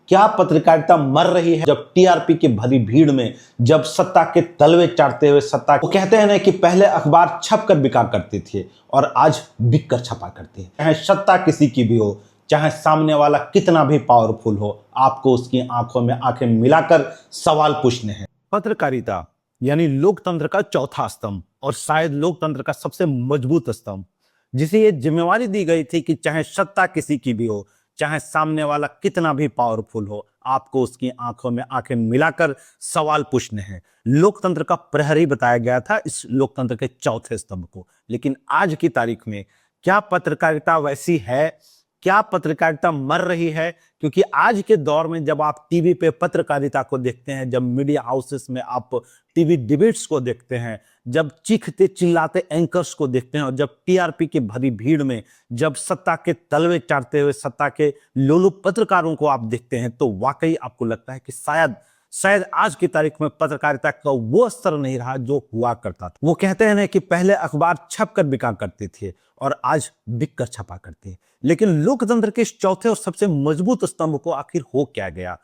क्या पत्रकारिता मर रही है जब टीआरपी की भरी भीड़ में, जब सत्ता के तलवे चाटते हुए सत्ता, वो कहते हैं ना कि पहले अखबार छप कर बिका करती थी और आज बिक कर छपा करती है। चाहे सत्ता किसी की भी हो, चाहे सामने वाला कितना भी पावरफुल हो, आपको उसकी आंखों में आंखें मिलाकर सवाल पूछने हैं। पत्रकारिता यानी लोकतंत्र का चौथा स्तंभ और शायद लोकतंत्र का सबसे मजबूत स्तंभ, जिसे ये जिम्मेवारी दी गई थी कि चाहे सत्ता किसी की भी हो, चाहे सामने वाला कितना भी पावरफुल हो, आपको उसकी आंखों में आंखें मिलाकर सवाल पूछने हैं। लोकतंत्र का प्रहरी बताया गया था इस लोकतंत्र के चौथे स्तंभ को। लेकिन आज की तारीख में क्या पत्रकारिता वैसी है? क्या पत्रकारिता मर रही है? क्योंकि आज के दौर में जब आप टीवी पे पत्रकारिता को देखते हैं, जब मीडिया हाउसेस में आप टीवी डिबेट्स को देखते हैं, जब चीखते चिल्लाते एंकर्स को देखते हैं और जब टीआरपी की भरी भीड़ में जब सत्ता के तलवे चाटते हुए सत्ता के लोलुप पत्रकारों को आप देखते हैं, तो वाकई आपको लगता है कि शायद आज की तारीख में पत्रकारिता का वो स्तर नहीं रहा जो हुआ करता था। वो कहते हैं ना कि पहले अखबार छप कर बिका करते थे और आज बिक कर छपा करते हैं। लेकिन लोकतंत्र के इस चौथे और सबसे मजबूत स्तंभ को आखिर हो क्या गया?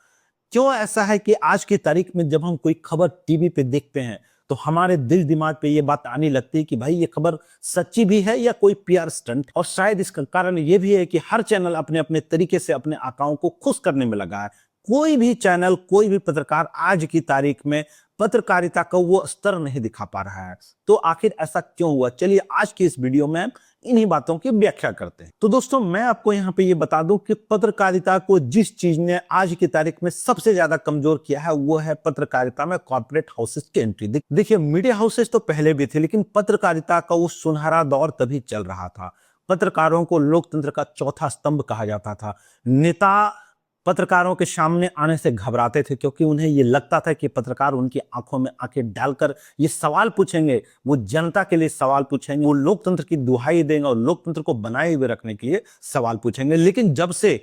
क्यों ऐसा है कि आज की तारीख में जब हम कोई खबर टीवी पे देखते हैं तो हमारे दिल दिमाग पे ये बात आने लगती है कि भाई ये खबर सच्ची भी है या कोई पीआर स्टंट? और शायद इसका कारण ये भी है कि हर चैनल अपने अपने तरीके से अपने आकाओं को खुश करने में लगा है। कोई भी चैनल, कोई भी पत्रकार आज की तारीख में पत्रकारिता का वो स्तर नहीं दिखा पा रहा है। तो आखिर ऐसा क्यों हुआ? चलिए आज की इस वीडियो में इन्हीं बातों की व्याख्या करते हैं। तो दोस्तों, मैं आपको यहाँ पे ये बता दूं कि पत्रकारिता को जिस चीज ने आज की तारीख में सबसे ज्यादा कमजोर किया है वो है पत्रकारिता में कॉर्पोरेट हाउसेस की एंट्री। देखिए, मीडिया हाउसेस तो पहले भी थे, लेकिन पत्रकारिता का वो सुनहरा दौर तभी चल रहा था। पत्रकारों को लोकतंत्र का चौथा स्तंभ कहा जाता था। नेता पत्रकारों के सामने आने से घबराते थे क्योंकि उन्हें ये लगता था कि पत्रकार उनकी आंखों में आंखें डालकर ये सवाल पूछेंगे, वो जनता के लिए सवाल पूछेंगे, वो लोकतंत्र की दुहाई देंगे और लोकतंत्र को बनाए हुए रखने के लिए सवाल पूछेंगे। लेकिन जब से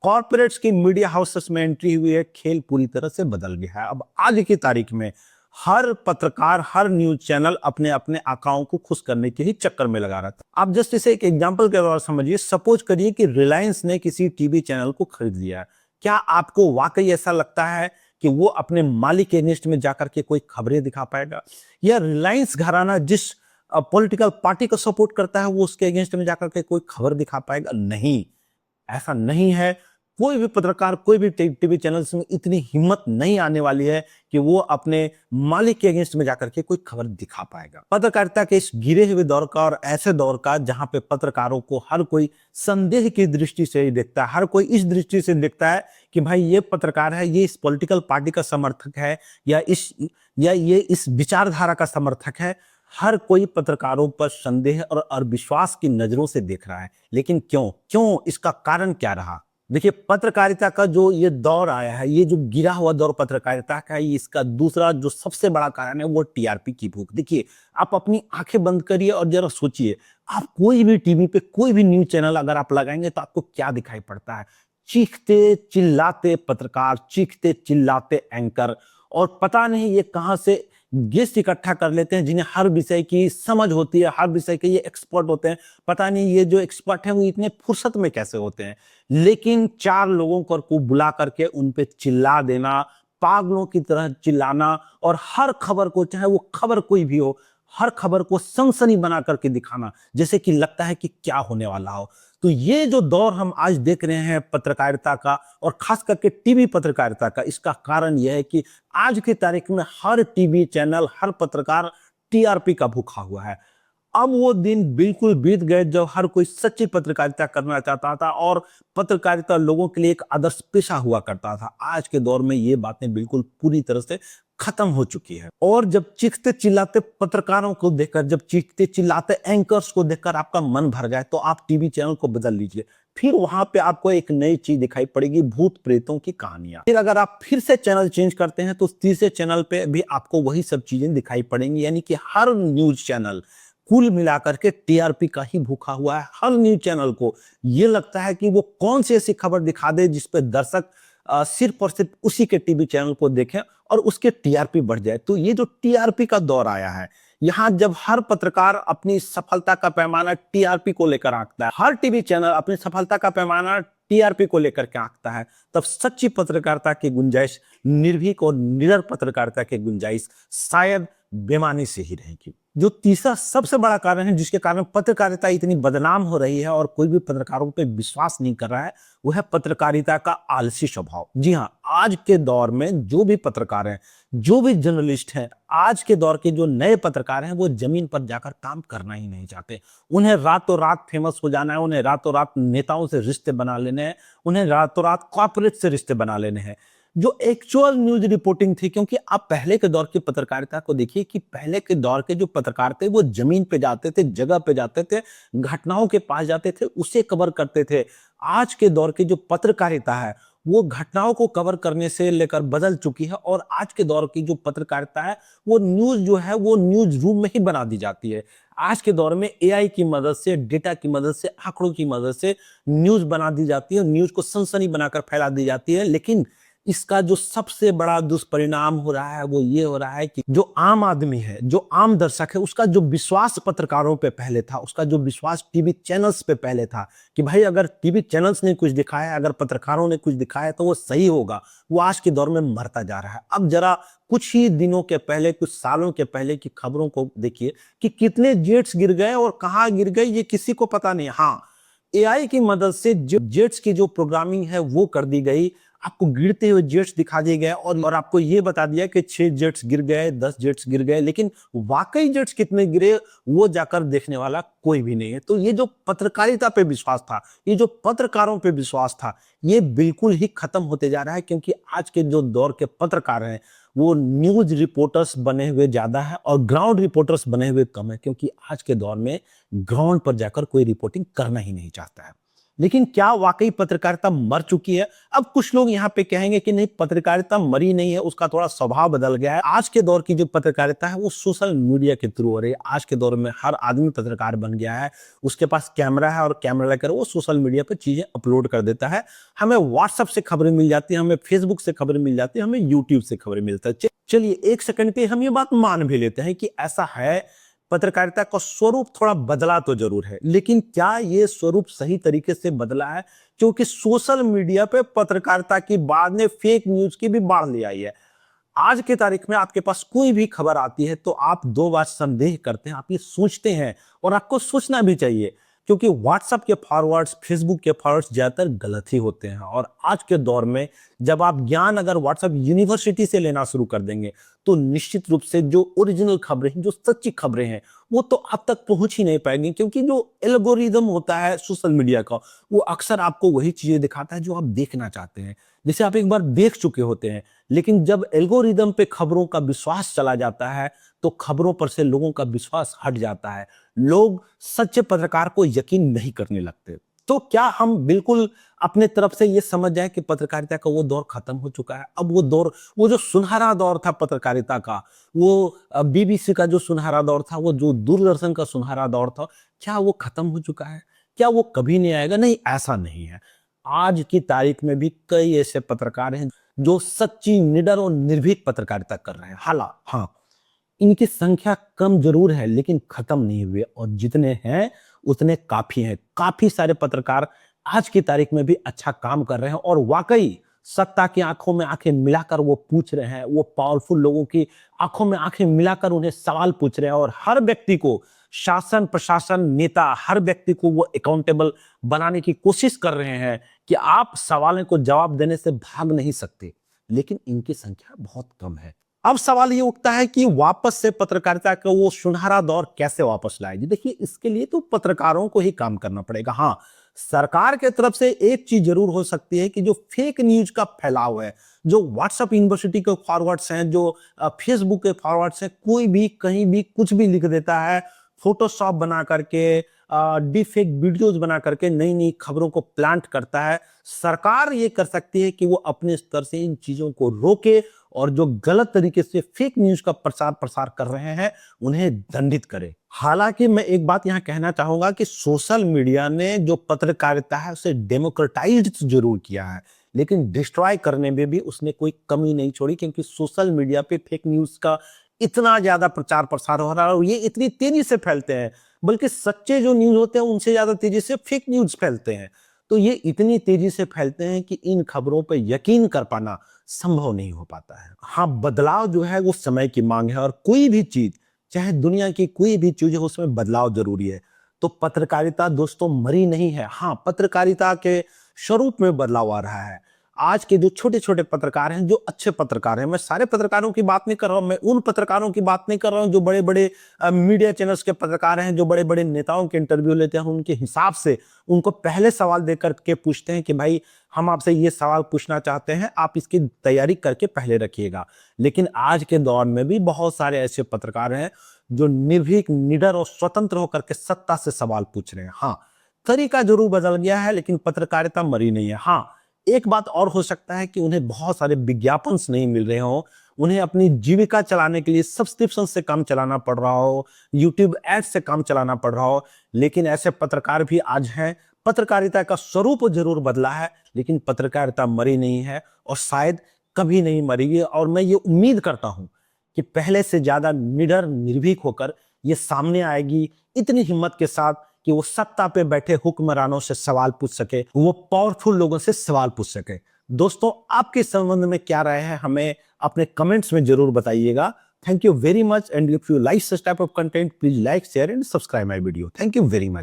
कॉर्पोरेट्स की मीडिया हाउसेस में एंट्री हुई है, खेल पूरी तरह से बदल गया है। अब आज की तारीख में हर पत्रकार, हर न्यूज चैनल अपने अपने आकाओं को खुश करने के ही चक्कर में लगा रहा था। आप जस्ट इसे एक एग्जाम्पल के द्वारा समझिए। सपोज करिए कि रिलायंस ने किसी टीवी चैनल को खरीद लिया है। क्या आपको वाकई ऐसा लगता है कि वो अपने मालिक के अगेंस्ट में जाकर के कोई खबरें दिखा पाएगा? या रिलायंस घराना जिस पॉलिटिकल पार्टी को सपोर्ट करता है वो उसके अगेंस्ट में जाकर के कोई खबर दिखा पाएगा? नहीं, ऐसा नहीं है। कोई भी पत्रकार, कोई भी टीवी चैनल्स में इतनी हिम्मत नहीं आने वाली है कि वो अपने मालिक के अगेंस्ट में जाकर के कोई खबर दिखा पाएगा। पत्रकारिता के इस गिरे हुए दौर का और ऐसे दौर का जहां पे पत्रकारों को हर कोई संदेह की दृष्टि से ही देखता है, हर कोई इस दृष्टि से देखता है कि भाई ये पत्रकार है, ये इस पॉलिटिकल पार्टी का समर्थक है या ये इस विचारधारा का समर्थक है। हर कोई पत्रकारों पर संदेह और अविश्वास की नजरों से देख रहा है। लेकिन क्यों इसका कारण क्या रहा? देखिए, पत्रकारिता का जो ये दौर आया है, ये जो गिरा हुआ दौर पत्रकारिता का है, इसका दूसरा जो सबसे बड़ा कारण है वो टीआरपी की भूख। देखिए, आप अपनी आंखें बंद करिए और जरा सोचिए, आप कोई भी टीवी पे कोई भी न्यूज चैनल अगर आप लगाएंगे तो आपको क्या दिखाई पड़ता है? चीखते चिल्लाते पत्रकार, चीखते चिल्लाते एंकर, और पता नहीं ये कहां से गेस्ट इकट्ठा कर लेते हैं जिन्हें हर विषय की समझ होती है, हर विषय के ये एक्सपर्ट होते हैं। पता नहीं ये जो एक्सपर्ट हैं वो इतने फुर्सत में कैसे होते हैं। लेकिन चार लोगों को बुला करके उन पे चिल्ला देना, पागलों की तरह चिल्लाना, और हर खबर को, चाहे वो खबर कोई भी हो, हर खबर को सनसनी बना करके दिखाना जैसे कि लगता है कि क्या होने वाला हो। तो ये जो दौर हम आज देख रहे हैं पत्रकारिता का, और खास करके टीवी पत्रकारिता का, इसका कारण यह है कि आज की तारीख में हर टीवी चैनल, हर पत्रकार टीआरपी का भूखा हुआ है। अब वो दिन बिल्कुल बीत गए जब हर कोई सच्ची पत्रकारिता करना चाहता था और पत्रकारिता लोगों के लिए एक आदर्श पेशा हुआ करता था। आज के दौर में ये बातें बिल्कुल पूरी तरह से खत्म हो चुकी है। और जब चीखते चिल्लाते पत्रकारों को देखकर, जब चीखते चिल्लाते एंकर्स को देखकर आपका मन भर जाए तो आप टीवी चैनल को बदल लीजिए। फिर वहां पे आपको एक नई चीज दिखाई पड़ेगी, भूत प्रेतों की कहानियां। फिर अगर आप फिर से चैनल चेंज करते हैं तो तीसरे चैनल पे भी आपको वही सब चीजें दिखाई पड़ेंगी। यानी कि हर न्यूज चैनल कुल मिलाकर के टीआरपी का ही भूखा हुआ है। हर न्यूज चैनल को ये लगता है कि वो कौन सी ऐसी खबर दिखा दे जिस पे दर्शक सिर्फ और सिर्फ उसी के टीवी चैनल को देखें और उसके टीआरपी बढ़ जाए। तो ये जो टीआरपी का दौर आया है, यहाँ जब हर पत्रकार अपनी सफलता का पैमाना टीआरपी को लेकर आंकता है, हर टीवी चैनल अपनी सफलता का पैमाना टीआरपी को लेकर के आंकता है, तब सच्ची पत्रकारिता की गुंजाइश, निर्भीक और निडर पत्रकारिता की गुंजाइश शायद बेमानी से ही रहेगी। जो तीसरा सबसे बड़ा कारण है जिसके कारण पत्रकारिता इतनी बदनाम हो रही है और कोई भी पत्रकारों पे विश्वास नहीं कर रहा है, वो है पत्रकारिता का आलसी स्वभाव। जी हाँ, आज के दौर में जो भी पत्रकार हैं, जो भी जर्नलिस्ट हैं, आज के दौर के जो नए पत्रकार हैं, वो जमीन पर जाकर काम करना ही नहीं चाहते। उन्हें रातों रात फेमस हो जाना है, उन्हें रातों रात नेताओं से रिश्ते बना लेने हैं, उन्हें रातों रात कॉर्पोरेट से रिश्ते बना लेने हैं। जो एक्चुअल न्यूज रिपोर्टिंग थी, क्योंकि आप पहले के दौर की पत्रकारिता को देखिए कि पहले के दौर के जो पत्रकार थे वो जमीन पे जाते थे, जगह पे जाते थे, घटनाओं के पास जाते थे, उसे कवर करते थे। आज के दौर की जो पत्रकारिता है वो घटनाओं को कवर करने से लेकर बदल चुकी है, और आज के दौर की जो पत्रकारिता है वो न्यूज जो है वो न्यूज रूम में ही बना दी जाती है। आज के दौर में एआई की मदद से, डेटा की मदद से, आंकड़ों की मदद से न्यूज बना दी जाती है, न्यूज को सनसनी बनाकर फैला दी जाती है। लेकिन इसका जो सबसे बड़ा दुष्परिणाम हो रहा है वो ये हो रहा है कि जो आम आदमी है, जो आम दर्शक है, उसका जो विश्वास पत्रकारों पे पहले था, उसका जो विश्वास टीवी चैनल्स पे पहले था कि भाई अगर टीवी चैनल्स ने कुछ दिखाया, अगर पत्रकारों ने कुछ दिखाया तो वो सही होगा, वो आज के दौर में मरता जा रहा है। अब जरा कुछ ही दिनों के पहले, कुछ सालों के पहले की खबरों को देखिए कि कितने जेट्स गिर गए और कहाँ गिर गए ये किसी को पता नहीं। हाँ, एआई की मदद से जेट्स की जो प्रोग्रामिंग है वो कर दी गई, आपको गिरते हुए जेट्स दिखा दिए गए और आपको ये बता दिया कि 6 जेट्स गिर गए, 10 जेट्स गिर गए, लेकिन वाकई जेट्स कितने गिरे वो जाकर देखने वाला कोई भी नहीं है। तो ये जो पत्रकारिता पे विश्वास था, ये जो पत्रकारों पे विश्वास था, ये बिल्कुल ही खत्म होते जा रहा है, क्योंकि आज के जो दौर के पत्रकार हैं वो न्यूज रिपोर्टर्स बने हुए ज्यादा है और ग्राउंड रिपोर्टर्स बने हुए कम है, क्योंकि आज के दौर में ग्राउंड पर जाकर कोई रिपोर्टिंग करना ही नहीं चाहता है। लेकिन क्या वाकई पत्रकारिता मर चुकी है? अब कुछ लोग यहाँ पे कहेंगे कि नहीं, पत्रकारिता मरी नहीं है, उसका थोड़ा स्वभाव बदल गया है। आज के दौर की जो पत्रकारिता है वो सोशल मीडिया के थ्रू हो रही है। आज के दौर में हर आदमी पत्रकार बन गया है, उसके पास कैमरा है और कैमरा लेकर वो सोशल मीडिया पर चीजें अपलोड कर देता है। हमें व्हाट्सएप से खबरें मिल जाती है, हमें फेसबुक से खबरें मिल जाती है, हमें यूट्यूब से खबरें मिलता है। चलिए एक सेकंड पे हम ये बात मान भी लेते हैं कि ऐसा है, पत्रकारिता का स्वरूप थोड़ा बदला तो जरूर है, लेकिन क्या ये स्वरूप सही तरीके से बदला है? क्योंकि सोशल मीडिया पे पत्रकारिता की बाद में फेक न्यूज की भी बाढ़ ले आई है। आज की तारीख में आपके पास कोई भी खबर आती है तो आप दो बार संदेह करते हैं, आप ये सोचते हैं, और आपको सोचना भी चाहिए, क्योंकि व्हाट्सएप के फॉरवर्ड्स, फेसबुक के फॉरवर्ड्स ज्यादातर गलत ही होते हैं। और आज के दौर में जब आप ज्ञान अगर व्हाट्सएप यूनिवर्सिटी से लेना शुरू कर देंगे तो निश्चित रूप से जो ओरिजिनल खबरें हैं, जो सच्ची खबरें हैं, वो तो आप तक पहुंच ही नहीं पाएंगी, क्योंकि जो एल्गोरिदम होता है सोशल मीडिया का वो अक्सर आपको वही चीजें दिखाता है जो आप देखना चाहते हैं, जिसे आप एक बार देख चुके होते हैं। लेकिन जब एल्गोरिदम पे खबरों का विश्वास चला जाता है तो खबरों पर से लोगों का विश्वास हट जाता है, लोग सच्चे पत्रकार को यकीन नहीं करने लगते। तो क्या हम बिल्कुल अपने तरफ से ये समझ जाए कि पत्रकारिता का वो दौर खत्म हो चुका है? अब वो दौर, वो जो सुनहरा दौर था पत्रकारिता का, वो बीबीसी का जो सुनहरा दौर था, वो जो दूरदर्शन का सुनहरा दौर था, क्या वो खत्म हो चुका है? क्या वो कभी नहीं आएगा? नहीं, ऐसा नहीं है। आज की तारीख में भी कई ऐसे पत्रकार हैं जो सच्ची, निडर और निर्भीक पत्रकारिता कर रहे हैं। हाँ, इनकी संख्या कम जरूर है लेकिन खत्म नहीं हुए, और जितने हैं उतने काफी हैं। काफी सारे पत्रकार आज की तारीख में भी अच्छा काम कर रहे हैं और वाकई सत्ता की आंखों में आंखें मिलाकर वो पूछ रहे हैं, वो पावरफुल लोगों की आंखों में आंखें मिलाकर उन्हें सवाल पूछ रहे हैं, और हर व्यक्ति को, शासन, प्रशासन, नेता, हर व्यक्ति को वो अकाउंटेबल बनाने की कोशिश कर रहे हैं कि आप सवालों को जवाब देने से भाग नहीं सकते। लेकिन इनकी संख्या बहुत कम है। अब सवाल ये उठता है कि वापस से पत्रकारिता का वो सुनहरा दौर कैसे वापस लाए? जी देखिए, इसके लिए तो पत्रकारों को ही काम करना पड़ेगा। हाँ, सरकार के तरफ से एक चीज जरूर हो सकती है कि जो फेक न्यूज का फैलाव है, जो व्हाट्सएप यूनिवर्सिटी के फॉरवर्ड्स हैं, जो फेसबुक के फॉरवर्ड्स हैं, कोई भी कहीं भी कुछ भी लिख देता है, फोटोशॉप बना करके, डिफेक वीडियोस बना करके नई नई खबरों को प्लांट करता है। सरकार ये कर सकती है कि वो अपने स्तर से इन चीजों को रोके और जो गलत तरीके से फेक न्यूज का प्रचार प्रसार कर रहे हैं उन्हें दंडित करे। हालांकि मैं एक बात यहां कहना चाहूंगा कि सोशल मीडिया ने जो पत्रकारिता है उसे डेमोक्रेटाइज जरूर किया है, लेकिन डिस्ट्रॉय करने में भी उसने कोई कमी नहीं छोड़ी, क्योंकि सोशल मीडिया पे फेक न्यूज का इतना ज्यादा प्रचार प्रसार हो रहा है और ये इतनी तेजी से फैलते हैं, बल्कि सच्चे जो न्यूज होते हैं उनसे ज्यादा तेजी से फेक न्यूज फैलते हैं। तो ये इतनी तेजी से फैलते हैं कि इन खबरों पर यकीन कर पाना संभव नहीं हो पाता है। हाँ, बदलाव जो है वो समय की मांग है, और कोई भी चीज, चाहे दुनिया की कोई भी चीज हो, उसमें बदलाव जरूरी है। तो पत्रकारिता दोस्तों मरी नहीं है। हाँ, पत्रकारिता के स्वरूप में बदलाव आ रहा है। आज के जो छोटे छोटे पत्रकार हैं, जो अच्छे पत्रकार हैं, मैं सारे पत्रकारों की बात नहीं कर रहा हूं, मैं उन पत्रकारों की बात नहीं कर रहा हूं जो बड़े बड़े मीडिया चैनल्स के पत्रकार हैं, जो बड़े बड़े नेताओं के इंटरव्यू लेते हैं, उनके हिसाब से उनको पहले सवाल देकर के पूछते हैं कि भाई हम आपसे ये सवाल पूछना चाहते हैं, आप इसकी तैयारी करके पहले रखिएगा। लेकिन आज के दौर में भी बहुत सारे ऐसे पत्रकार हैं जो निर्भीक, निडर और स्वतंत्र होकर के सत्ता से सवाल पूछ रहे हैं। हाँ, तरीका जरूर बदल गया है, लेकिन पत्रकारिता मरी नहीं है। हाँ, एक बात और हो सकता है कि उन्हें बहुत सारे विज्ञापन नहीं मिल रहे हो, उन्हें अपनी जीविका चलाने के लिए सब्सक्रिप्शन से काम चलाना पड़ रहा हो, यूट्यूब एड से काम चलाना पड़ रहा हो, लेकिन ऐसे पत्रकार भी आज हैं। पत्रकारिता का स्वरूप जरूर बदला है, लेकिन पत्रकारिता मरी नहीं है और शायद कभी नहीं मरेगी। और मैं ये उम्मीद करता हूं कि पहले से ज्यादा निडर, निर्भीक होकर ये सामने आएगी, इतनी हिम्मत के साथ कि वो सत्ता पे बैठे हुक्मरानों से सवाल पूछ सके, वो पावरफुल लोगों से सवाल पूछ सके। दोस्तों, आपके संबंध में क्या राय है, हमें अपने कमेंट्स में जरूर बताइएगा। Thank you very much, and if you like such type of content, please like, share and subscribe my video. Thank you very much.